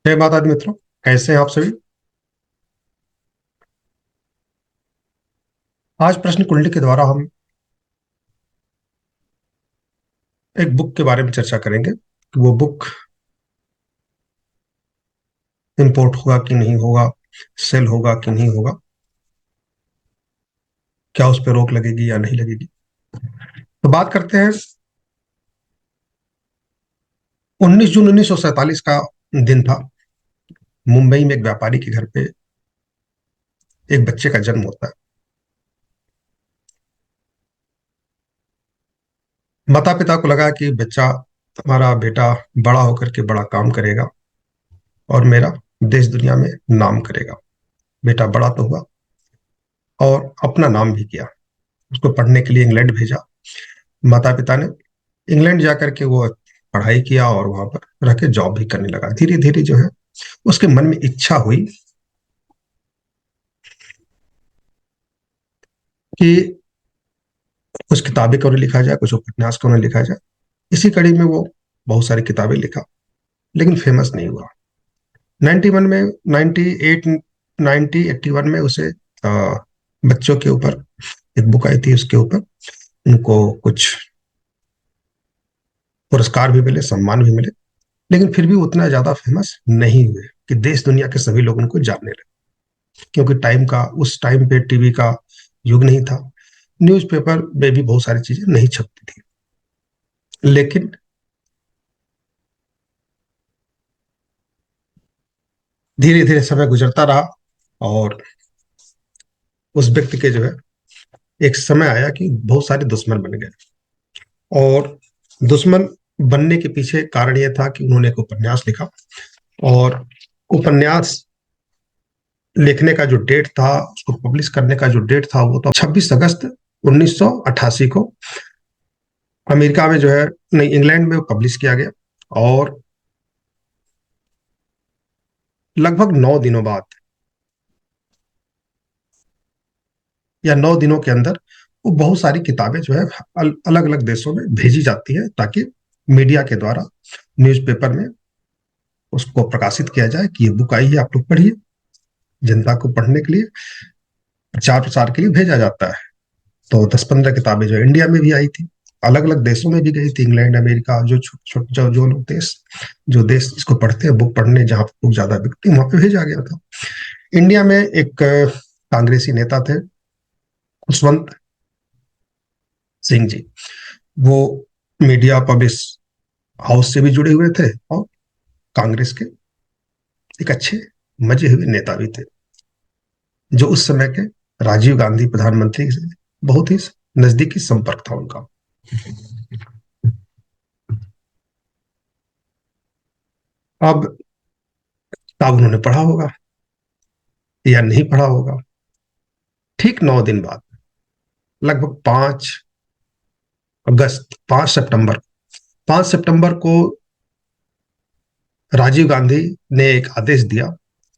जय माता दी मित्रों। कैसे हैं आप सभी। आज प्रश्न कुंडली के द्वारा हम एक बुक के बारे में चर्चा करेंगे कि वो बुक इंपोर्ट होगा कि नहीं होगा, सेल होगा कि नहीं होगा, क्या उस पर रोक लगेगी या नहीं लगेगी। तो बात करते हैं। 19 जून 1947 का दिन था। मुंबई में एक व्यापारी के घर पे एक बच्चे का जन्म होता है। माता पिता को लगा कि बच्चा, हमारा बेटा बड़ा होकर के बड़ा काम करेगा और मेरा देश दुनिया में नाम करेगा। बेटा बड़ा तो हुआ और अपना नाम भी किया। उसको पढ़ने के लिए इंग्लैंड भेजा। माता पिता ने इंग्लैंड जाकर के वो पढ़ाई किया और वहां पर रह के जॉब भी करने लगा। धीरे धीरे जो है उसके मन में इच्छा हुई कि कुछ किताबें क्यों नहीं लिखा जाए, कुछ उपन्यास क्यों नहीं लिखा जाए। इसी कड़ी में वो बहुत सारी किताबें लिखा, लेकिन फेमस नहीं हुआ। 91 में, 98, 81 में उसे बच्चों के ऊपर एक बुक आई थी। उसके ऊपर उनको कुछ पुरस्कार भी मिले, सम्मान भी मिले, लेकिन फिर भी उतना ज्यादा फेमस नहीं हुए कि देश दुनिया के सभी लोग उनको जानने लगे। क्योंकि उस टाइम पे टीवी का युग नहीं था। न्यूज़पेपर में भी बहुत सारी चीजें नहीं छपती थी। लेकिन धीरे धीरे समय गुजरता रहा और उस व्यक्ति के जो है एक समय आया कि बहुत सारे दुश्मन बन गए। और दुश्मन बनने के पीछे कारण यह था कि उन्होंने एक उपन्यास लिखा। और उपन्यास लिखने का जो डेट था, उसको पब्लिश करने का जो डेट था, वो तो 26 अगस्त 1988 को अमेरिका में जो है, नहीं, इंग्लैंड में पब्लिश किया गया। और लगभग 9 दिनों बाद या 9 दिनों के अंदर वो बहुत सारी किताबें जो है अलग अलग देशों में भेजी जाती है, ताकि मीडिया के द्वारा न्यूज़पेपर में उसको प्रकाशित किया जाए कि ये बुक आई है, आप लोग पढ़िए। जनता को पढ़ने के लिए, प्रचार प्रसार के लिए भेजा जाता है। तो 10-15 किताबें जो इंडिया में भी आई थी, अलग अलग देशों में भी गई थी, इंग्लैंड, अमेरिका, जो छोटे छोटे जो लोग देश, जो देश इसको पढ़ते हैं, बुक पढ़ने जहाँ बुक ज्यादा बिकती है, वहां पे भेजा गया था। इंडिया में एक कांग्रेसी नेता थे, खुशवंत सिंह जी। वो मीडिया पब्लिश हाउस से भी जुड़े हुए थे और कांग्रेस के एक अच्छे मजे हुए नेता भी थे, जो उस समय के राजीव गांधी प्रधानमंत्री से बहुत ही नजदीकी संपर्क था उनका। अब किताब उन्होंने पढ़ा होगा या नहीं पढ़ा होगा। ठीक 9 दिन बाद, लगभग 5 सितंबर, 5 सितंबर को राजीव गांधी ने एक आदेश दिया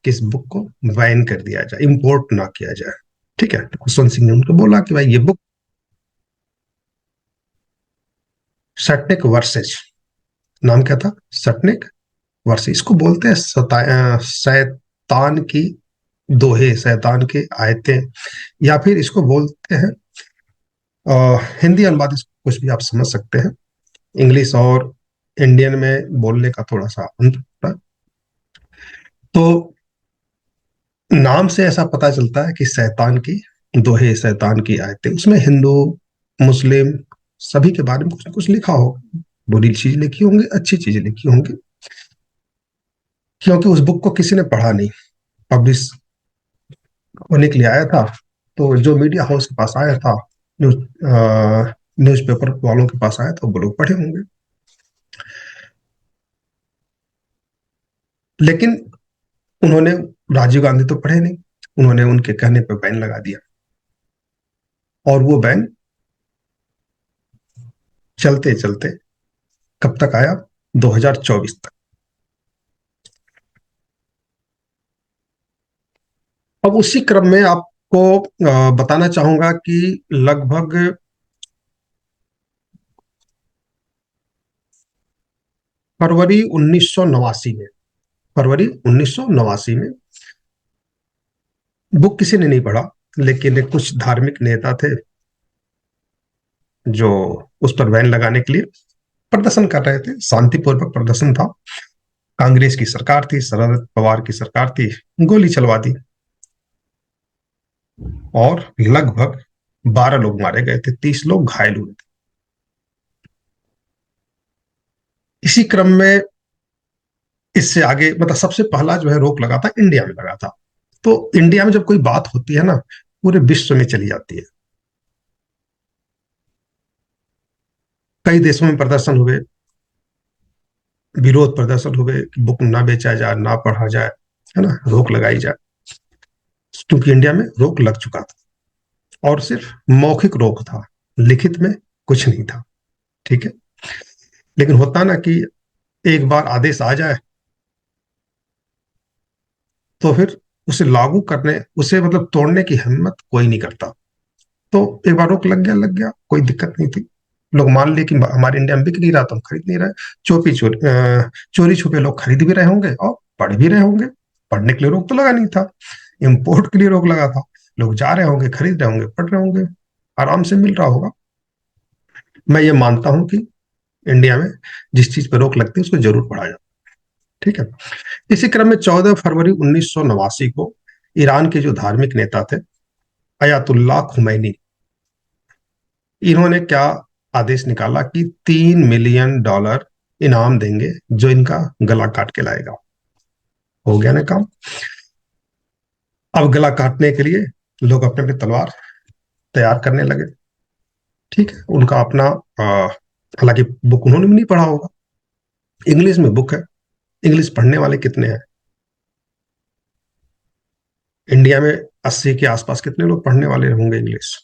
कि इस बुक को बैन कर दिया जाए, इंपोर्ट ना किया जाए। ठीक है, तो खुशवंत सिंह ने उनको बोला कि भाई ये बुक सटनिक वर्सेज, नाम क्या था, सटनिक वर्सेज, इसको बोलते हैं शैतान की दोहे, शैतान की आयतें, या फिर इसको बोलते हैं हिंदी अनुवाद, इसको कुछ भी आप समझ सकते हैं। इंग्लिश और इंडियन में बोलने का थोड़ा सा अंतर होता है। तो नाम से ऐसा पता चलता है कि शैतान की दोहे, शैतान की आयतें, उसमें हिंदू, मुस्लिम सभी के बारे में कुछ ना कुछ लिखा हो। बुरी चीज लिखी होंगी, अच्छी चीजें लिखी होंगी। क्योंकि उस बुक को किसी ने पढ़ा नहीं, पब्लिश होने के लिए आया था, तो जो मीडिया हाउस के पास आया था, न्यूज न्यूज़पेपर वालों के पास आया था, वो लोग पढ़े होंगे। लेकिन उन्होंने, राजीव गांधी तो पढ़े नहीं, उन्होंने उनके कहने पर बैन लगा दिया। और वो बैन चलते चलते कब तक आया, 2024 तक। अब उसी क्रम में आपको बताना चाहूंगा कि लगभग फरवरी 1989 में फरवरी 1989 में। बुक किसी ने नहीं पढ़ा, लेकिन कुछ धार्मिक नेता थे जो उस पर बैन लगाने के लिए प्रदर्शन कर रहे थे। शांतिपूर्वक प्रदर्शन था। कांग्रेस की सरकार थी, शरद पवार की सरकार थी। गोली चलवा दी और लगभग 12 लोग मारे गए थे, 30 लोग घायल हुए थे। इसी क्रम में इससे आगे मतलब सबसे पहला जो है रोक लगा था, इंडिया में लगा था। तो इंडिया में जब कोई बात होती है ना, पूरे विश्व में चली जाती है। कई देशों में प्रदर्शन हुए, विरोध प्रदर्शन हुए कि बुक ना बेचा जाए, ना पढ़ा जाए, है ना, रोक लगाई जाए। क्योंकि इंडिया में रोक लग चुका था, और सिर्फ मौखिक रोक था, लिखित में कुछ नहीं था। ठीक है। लेकिन होता ना कि एक बार आदेश आ जाए तो फिर उसे लागू करने, उसे मतलब तोड़ने की हिम्मत कोई नहीं करता। तो एक बार रोक लग गया, कोई दिक्कत नहीं थी। लोग मान लिए कि हमारे इंडिया में बिक नहीं रहा तो हम खरीद नहीं रहे। चोरी छुपे लोग खरीद भी रहे होंगे और पढ़ भी रहे होंगे। पढ़ने के लिए रोक तो लगा नहीं था, इम्पोर्ट के लिए रोक लगा था। लोग जा रहे होंगे, खरीद रहे होंगे, पढ़ रहे होंगे, आराम से मिल रहा होगा। मैं ये मानता हूं कि इंडिया में जिस चीज पर रोक लगती है उसको जरूर पढ़ा जाता है। ठीक है। इसी क्रम में 14 फरवरी 1989 को ईरान के जो धार्मिक नेता थे, अयातुल्ला खुमैनी, इन्होंने क्या आदेश निकाला कि $3 मिलियन इनाम देंगे जो इनका गला काट के लाएगा। हो गया ना काम। अब गला काटने के लिए लोग अपने अपने तलवार तैयार करने लगे। ठीक है। उनका अपना हालांकि बुक उन्होंने भी नहीं पढ़ा होगा, इंग्लिश में बुक है। इंग्लिश पढ़ने वाले कितने हैं इंडिया में? 80 के आसपास कितने लोग पढ़ने वाले होंगे इंग्लिश?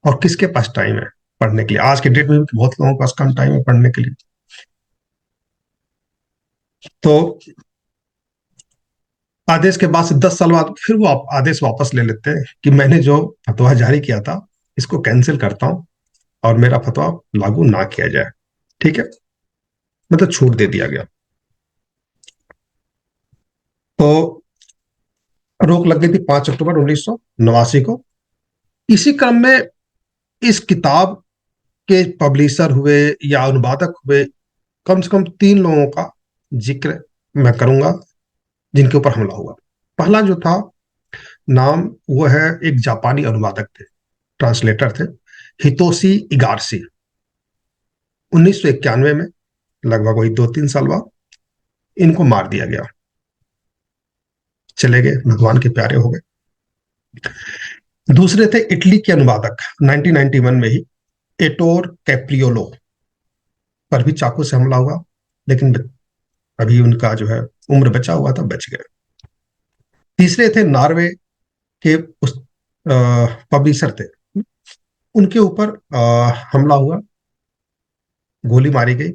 और किसके पास टाइम है पढ़ने के लिए? आज के डेट में भी बहुत लोगों के पास कम टाइम है पढ़ने के लिए। तो आदेश के बाद से 10 साल बाद फिर वो आदेश वापस ले लेते हैं कि मैंने जो फतवा जारी किया था इसको कैंसिल करता हूं और मेरा फतवा लागू ना किया जाए। ठीक है। मतलब छूट दे दिया गया। तो रोक लग गई थी 5 अक्टूबर 1989 को। इसी क्रम में इस किताब के पब्लिशर हुए या अनुवादक हुए, कम से कम 3 लोगों का जिक्र मैं करूंगा जिनके ऊपर हमला हुआ। पहला जो था नाम, वो है एक जापानी अनुवादक थे, ट्रांसलेटर थे, हितोशी इगारसी। 1991 में, लगभग वही 2-3 साल बाद, इनको मार दिया गया। चले गए, भगवान के प्यारे हो गए। दूसरे थे इटली के अनुवादक, 1991 में ही, एटोर कैप्रियोलो, पर भी चाकू से हमला हुआ। लेकिन अभी उनका जो है उम्र बचा हुआ था, बच गए। तीसरे थे नॉर्वे के उस पब्लिशर थे, उनके ऊपर हमला हुआ, गोली मारी गई,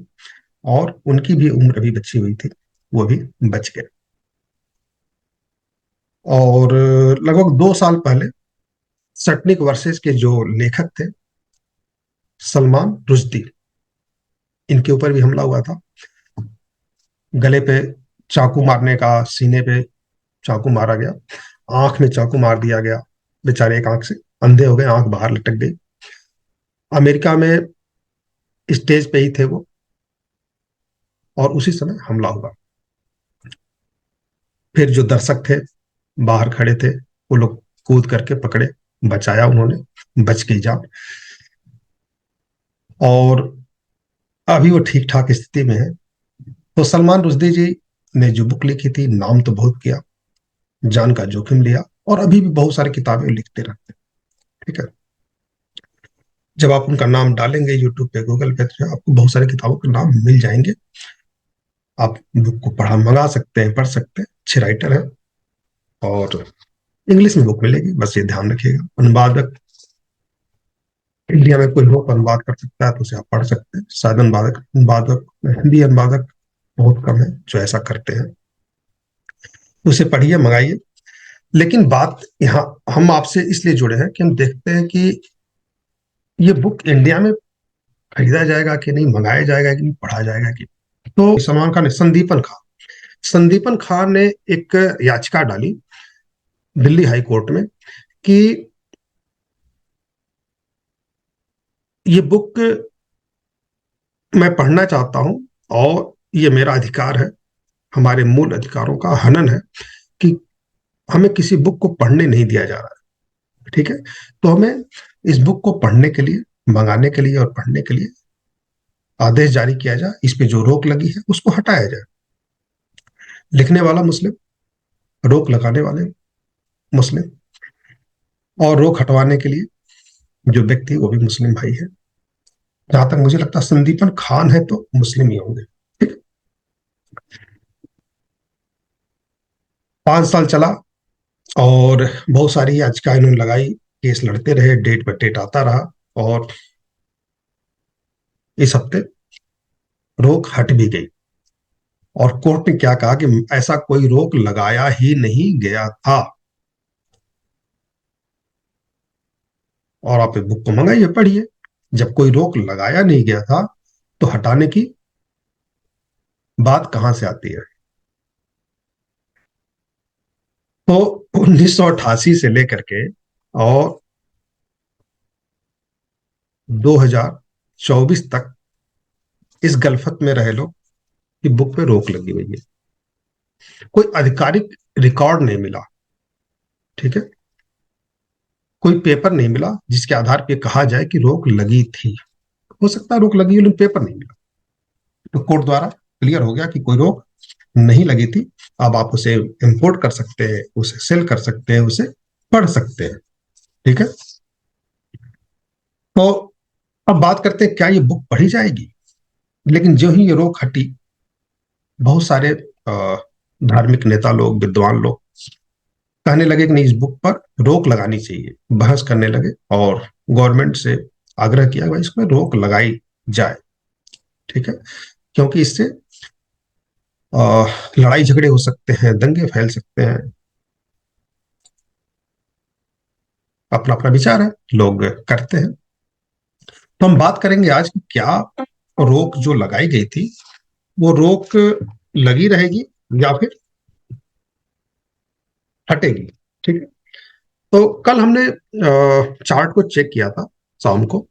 और उनकी भी उम्र अभी बची हुई थी, वो भी बच गए। और लगभग 2 साल पहले सटनिक वर्सेस के जो लेखक थे, सलमान रुश्दी, इनके ऊपर भी हमला हुआ था। गले पे चाकू मारने का, सीने पे चाकू मारा गया, आंख में चाकू मार दिया गया। बेचारे एक आंख से अंधे हो गए, आंख बाहर लटक गई। अमेरिका में स्टेज पे ही थे वो, और उसी समय हमला हुआ। फिर जो दर्शक थे बाहर खड़े थे, वो लोग कूद करके पकड़े, बचाया उन्होंने, बच गई जान। और अभी वो ठीक ठाक स्थिति में है। तो सलमान रुश्दी जी ने जो बुक लिखी थी, नाम तो बहुत किया, जान का जोखिम लिया, और अभी भी बहुत सारी किताबें लिखते रहते हैं। ठीक है। जब आप उनका नाम डालेंगे यूट्यूब पे, गूगल पे, तो आपको बहुत सारी किताबों के नाम मिल जाएंगे। आप बुक को पढ़ा मंगा सकते हैं, पढ़ सकते हैं, अच्छे राइटर है। और इंग्लिश में बुक मिलेगी, बस ये ध्यान रखिएगा। अनुवादक इंडिया में कोई हो तो अनुवाद कर सकता है, तो उसे आप पढ़ सकते हैं। शायद अनुवादक अनुवादक हिंदी अनुवादक बहुत कम है जो ऐसा करते हैं। उसे पढ़िए, मंगाइए। लेकिन बात यहाँ हम आपसे इसलिए जुड़े हैं कि हम देखते हैं कि ये बुक इंडिया में खरीदा जाएगा कि नहीं, मंगाया जाएगा कि नहीं, पढ़ा जाएगा कि नहीं। तो सलमान खान ने संदीपन खान, संदीपन खान ने एक याचिका डाली दिल्ली हाई कोर्ट में कि ये बुक मैं पढ़ना चाहता हूं और ये मेरा अधिकार है, हमारे मूल अधिकारों का हनन है कि हमें किसी बुक को पढ़ने नहीं दिया जा रहा है। ठीक है, तो हमें इस बुक को पढ़ने के लिए, मंगाने के लिए और पढ़ने के लिए आदेश जारी किया जाए, इस पे जो रोक लगी है उसको हटाया जाए। लिखने वाला मुस्लिम, रोक लगाने वाले मुस्लिम, और रोक हटवाने के लिए जो व्यक्ति वो भी मुस्लिम भाई है। जहां तक मुझे लगता है संदीपन खान है तो मुस्लिम ही होंगे। ठीक है? 5 साल चला और बहुत सारी याचिका इन्होंने लगाई, केस लड़ते रहे, डेट पर डेट आता रहा, और इस हफ्ते रोक हट भी गई। और कोर्ट ने क्या कहा कि ऐसा कोई रोक लगाया ही नहीं गया था, और आप बुक को मंगाइए, पढ़िए। जब कोई रोक लगाया नहीं गया था तो हटाने की बात कहां से आती है? तो 1988 से लेकर के और 2024 तक इस गलफत में रहे लोग कि बुक पे रोक लगी हुई है। कोई आधिकारिक रिकॉर्ड नहीं मिला। ठीक है, कोई पेपर नहीं मिला जिसके आधार पे कहा जाए कि रोक लगी थी। हो सकता है रोक लगी हो, लेकिन पेपर नहीं मिला। तो कोर्ट द्वारा क्लियर हो गया कि कोई रोक नहीं लगी थी। अब आप उसे इंपोर्ट कर सकते हैं, उसे सेल कर सकते हैं, उसे पढ़ सकते हैं। ठीक है, तो अब बात करते हैं क्या ये बुक पढ़ी जाएगी। लेकिन जो ही ये रोक हटी, बहुत सारे धार्मिक नेता लोग, विद्वान लोग कहने लगे कि नहीं, इस बुक पर रोक लगानी चाहिए, बहस करने लगे और गवर्नमेंट से आग्रह किया भाई इसमें रोक लगाई जाए। ठीक है, क्योंकि इससे लड़ाई झगड़े हो सकते हैं, दंगे फैल सकते हैं। अपना अपना विचार है, लोग करते हैं। तो हम बात करेंगे आज कि क्या रोक जो लगाई गई थी वो रोक लगी रहेगी या फिर हटेगी। ठीक है, तो कल हमने चार्ट को चेक किया था शाम को।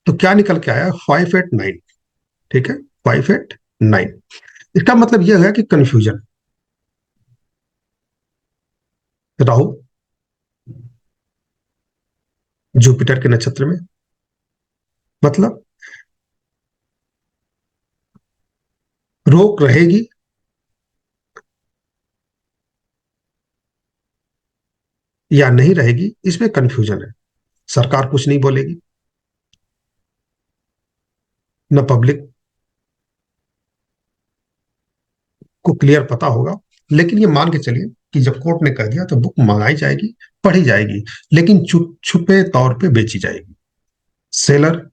तो क्या निकल के आया? 589। ठीक है, 589। इसका मतलब यह है कि कंफ्यूजन। राहु जुपिटर के नक्षत्र में, मतलब रोक रहेगी या नहीं रहेगी, इसमें कंफ्यूजन है। सरकार कुछ नहीं बोलेगी, न पब्लिक को क्लियर पता होगा। लेकिन ये मान के चलिए कि जब कोर्ट ने कह दिया तो बुक मंगाई जाएगी, पढ़ी जाएगी, लेकिन छुपे तौर पे बेची जाएगी। सेलर,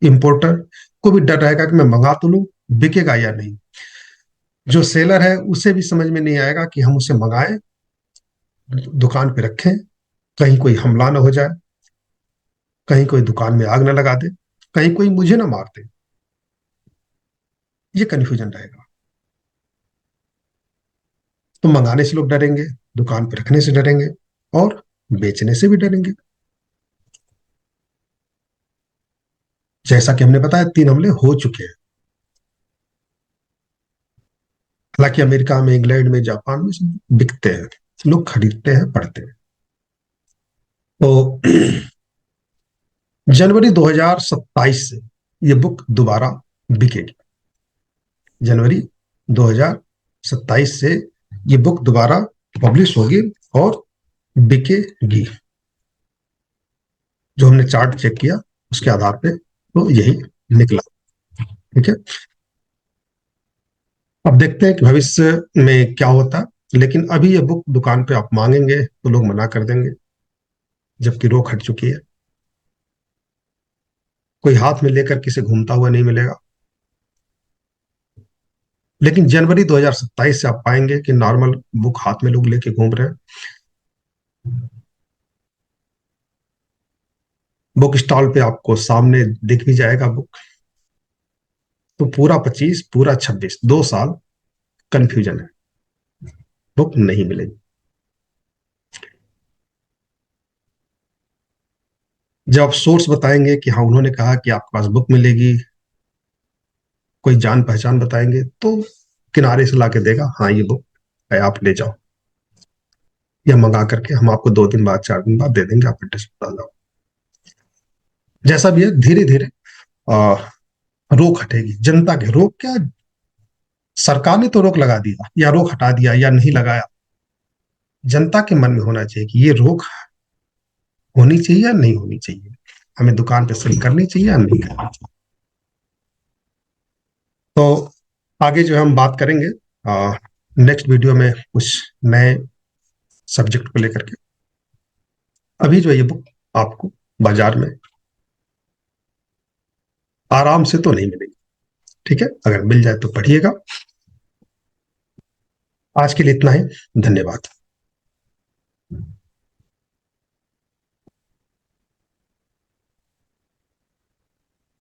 इंपोर्टर को भी डर रहेगा कि मैं मंगा तो लूं, बिकेगा या नहीं। जो सेलर है उसे भी समझ में नहीं आएगा कि हम उसे मंगाएं, दुकान पे रखें, कहीं कोई हमला ना हो जाए, कहीं कोई दुकान में आग ना लगा दे, कहीं कोई मुझे ना मार दे। ये कन्फ्यूजन रहेगा। तो मंगाने से लोग डरेंगे, दुकान पे रखने से डरेंगे, और बेचने से भी डरेंगे। जैसा कि हमने बताया 3 हमले हो चुके हैं। हालांकि अमेरिका में, इंग्लैंड में, जापान में सब बिकते हैं, लोग खरीदते हैं, पढ़ते हैं। तो जनवरी 2027 से ये बुक दोबारा बिकेगी। जनवरी 2027 से ये बुक दोबारा पब्लिश होगी और बिकेगी। जो हमने चार्ट चेक किया उसके आधार पे तो यही निकला। ठीक है, अब देखते हैं कि भविष्य में क्या होता है। लेकिन अभी ये बुक दुकान पे आप मांगेंगे तो लोग मना कर देंगे, जबकि रोक हट चुकी है। कोई हाथ में लेकर किसे घूमता हुआ नहीं मिलेगा। लेकिन जनवरी 2027 से आप पाएंगे कि नॉर्मल बुक हाथ में लोग लेके घूम रहे हैं। बुक स्टॉल पे आपको सामने दिख भी जाएगा बुक, तो पूरा 25, पूरा 26, 2 साल कंफ्यूजन है, बुक नहीं मिलेगी। जब आप सोर्स बताएंगे कि हाँ उन्होंने कहा कि आपके पास बुक मिलेगी, कोई जान पहचान बताएंगे, तो किनारे से लाके देगा, हाँ ये बुक है, आप ले जाओ, या मंगा करके हम आपको 2 दिन बाद, 4 दिन बाद दे देंगे, आप एड्रेस बता दो। जैसा भी है, धीरे धीरे रोक हटेगी। जनता के रोक क्या, सरकार ने तो रोक लगा दिया या रोक हटा दिया या नहीं लगाया, जनता के मन में होना चाहिए कि ये रोक होनी चाहिए या नहीं होनी चाहिए, हमें दुकान पे सेल करनी चाहिए या नहीं करनी चाहिए। तो आगे जो है हम बात करेंगे नेक्स्ट वीडियो में कुछ नए सब्जेक्ट को लेकर के। अभी जो है ये बुक आपको बाजार में आराम से तो नहीं मिलेगी, ठीक है, अगर मिल जाए तो पढ़िएगा। आज के लिए इतना ही, धन्यवाद।